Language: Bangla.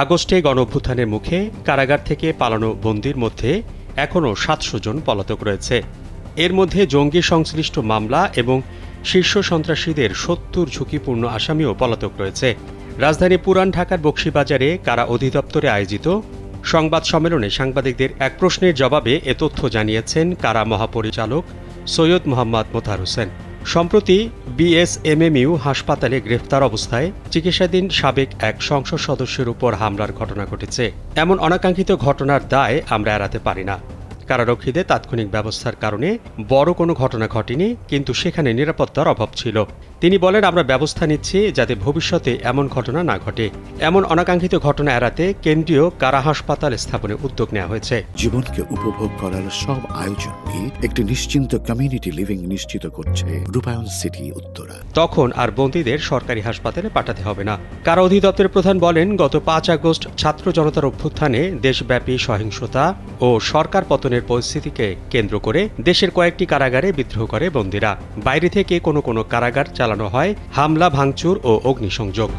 আগস্টে গণঅভ্যুত্থানের মুখে কারাগার থেকে পালানো বন্দীর মধ্যে এখনও ৭০০ জন পলাতক রয়েছে। এর মধ্যে জঙ্গি সংশ্লিষ্ট মামলা এবং শীর্ষ সন্ত্রাসীদের ৭০ ঝুঁকিপূর্ণ আসামিও পলাতক রয়েছে। রাজধানী পুরান ঢাকার বকশীবাজারে কারা অধিদপ্তরে আয়োজিত সংবাদ সম্মেলনে সাংবাদিকদের এক প্রশ্নের জবাবে এ তথ্য জানিয়েছেন কারা মহাপরিচালক সৈয়দ মোহাম্মদ মোতাহার হোসেন। সম্প্রতি বিএসএমএমইউ হাসপাতালে গ্রেফতার অবস্থায় চিকিৎসাধীন সাবেক এক সংসদ সদস্যের উপর হামলার ঘটনা ঘটেছে। এমন অনাকাঙ্ক্ষিত ঘটনার দায় আমরা এড়াতে পারি না। কারারক্ষীদের তাৎক্ষণিক ব্যবস্থার কারণে বড় কোনো ঘটনা ঘটেনি, কিন্তু সেখানে নিরাপত্তার অভাব ছিল। তিনি বলেন, আমরা ব্যবস্থা নিচ্ছি যাতে ভবিষ্যতে এমন ঘটনা না ঘটে। এমন অনাকাঙ্ক্ষিত ঘটনা এড়াতে কেন্দ্রীয় কারা হাসপাতাল স্থাপনের উদ্যোগ নেওয়া হয়েছে। জীবনকে উপভোগ করার সব আয়োজনকে একটি নিশ্চিন্ত কমিউনিটি লিভিং নিশ্চিত করছে রূপায়ণ সিটি উত্তরা। তখন আর বন্দীদের সরকারি হাসপাতালে পাঠাতে হবে না। কারা অধিদপ্তরের প্রধান বলেন, গত ৫ আগস্ট ছাত্র জনতার অভ্যুত্থানে দেশব্যাপী সহিংসতা ও সরকার পতনের পরিস্থিতিকে কেন্দ্র করে দেশের কয়েকটি কারাগারে বিদ্রোহ করে বন্দীরা। বাইরে থেকে কোনো কারাগার চালানো হয় হামলা, ভাঙচুর ও অগ্নিসংযোগ।